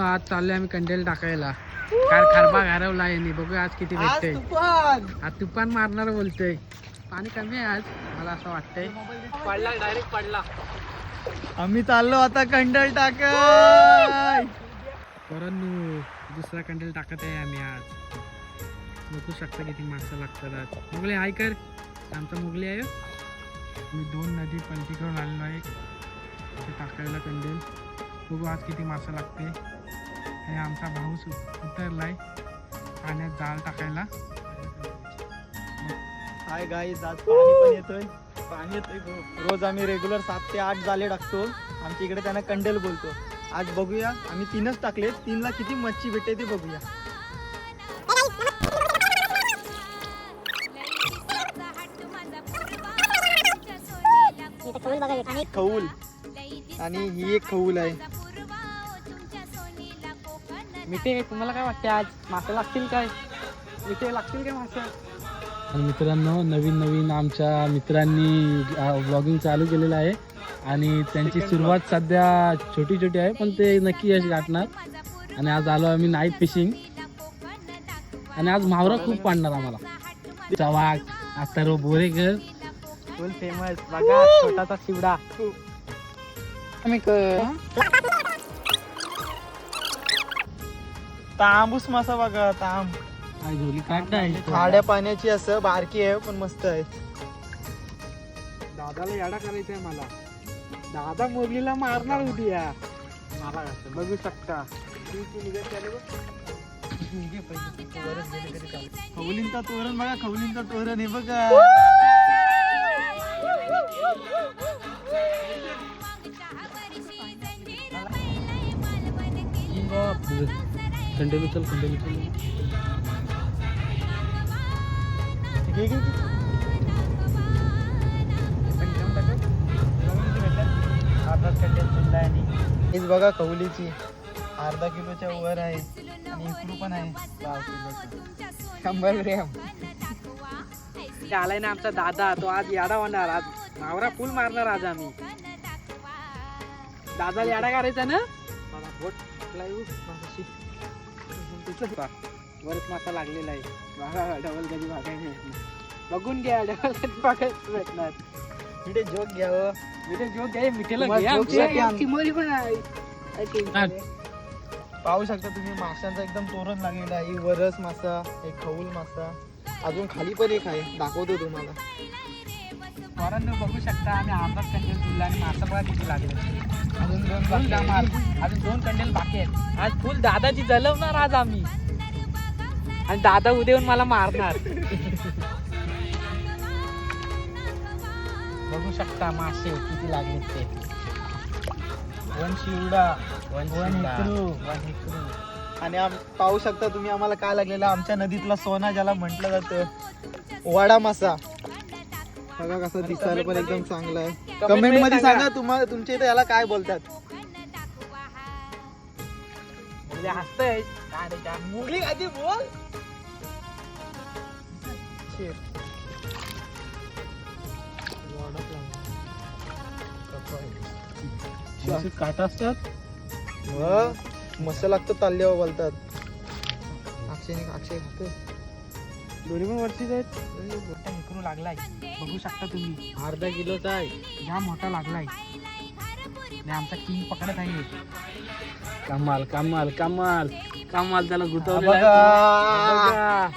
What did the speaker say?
आज चाललोय आम्ही कंडेल टाकायला. खरबा घारवला आहे. बघूया आज किती भेटतंय. आज तुफान मारणार बोलतोय. पाणी कमी आहे आज मला असं वाटतंय. पडला डायरेक्ट पडला. आम्ही चाललो आता कंडेल टाकाय. परंतु दुसरा कंडेल टाकत आहे आम्ही आज. बघू शकता किती माणसं लागतात आज. मुगले हाय कर. आमचा मुगले आहे. मी 2 नदी पलटी करून आलेलो आहे ते टाकायला कंडेल. बघू आज किती माणसं लागते. हे आमचा भाऊ उतरलाय पाण्यात जाळ टाकायला. हाय गाईज, आज पाणी पण येतोय. पाणी येतोय रोज. आम्ही रेग्युलर 7 ते 8 जाळे टाकतो. आमच्या इकडे त्यांना कंडेल बोलतो. आज बघूया, आम्ही 3च टाकले. 3ला किती मच्छी भेटते ते बघूया. खऊल आणि ही एक खऊल आहे. मिठे तुम्हाला काय वाटते आज मासे लागतील काय? मिठे लागतील काय मासे? मित्रांनो, नवीन आमच्या मित्रांनी ब्लॉगिंग चालू केलेलं आहे आणि त्यांची सुरुवात सध्या छोटी आहे, पण ते नक्की यश गाठणार. आणि आज आलो आम्ही नाईट फिशिंग आणि आज मावरा खूप पाडणार आम्हाला. चवाक, अथर्व बोरेकर फुल फेमस. बघा छोटासा शिवडा. तांबूस मासा बघा. तांब खाड्या पाण्याची असं बारकी आहे पण मस्त आहे. दादाला याडा करायचा आहे मला. दादा मोगलीला मारणार होती या मला. बघू शकता खवलींचा तोरण बघा. खवलींचा तोरण हे बघा. कंडेल उचल. हेच बघा खवलीची अर्धा किलोच्या वर आहे आणि इकडू पण आहे 100 ग्रॅम. आलाय ना आमचा दादा. तो आज याडा होणार. आज मावरा फुल मारणार आज आम्ही. दादाला याडा करायचा ना. वरच मासा लागलेला आहे. बघा डबल कधी बघायला बघून घ्या. डबल कधी बघायला भेटणार. मिठे जोक घ्यावं. मिठे जोक घ्या. मिठेला घ्या. चिमोरी पण आहे. पाहू शकता तुम्ही माशांचा एकदम तोरण लागलेला आहे. वरस मासा, एक खऊल मासा, अजून खाली पण एक आहे. दाखवतो तुम्हाला. पोरांनो बघू शकता आम्ही आंबाच कंडेल तुला आणि मासा बघा किती लागले. अजून 2 कंडेल बाकी आहेत. आज फुल दादाची जलवणार आज आम्ही. आणि दादा उद्या येऊन मला मारणार. बघू शकता मासे किती लागले ते. 1 शिवडा, 1 हिकरू. आणि पाहू शकता तुम्ही आम्हाला काय लागलेला. आमच्या नदीतला सोना ज्याला म्हटलं जातं, वाडा मासा. बघा कसं दिसायला पण एकदम चांगला आहे. कमेंट मध्ये सांगा तुम्हाला तुमच्या इथे याला काय बोलतात. हसतय मुगली आधी बोल. काटा असतात. मस्त लागतं. ताल्ल्यावर बोलतात. अक्षय दोन्ही पण वरतीच आहेत. मोठा हिकरू लागलाय. बघू शकता तुम्ही. अर्धा किलोचा आहे. जाम मोठा लागलाय. आणि आमचा किंग पकडत आहे. कमाल कमाल कमाल कमाल. त्याला गुतवलेला बघा.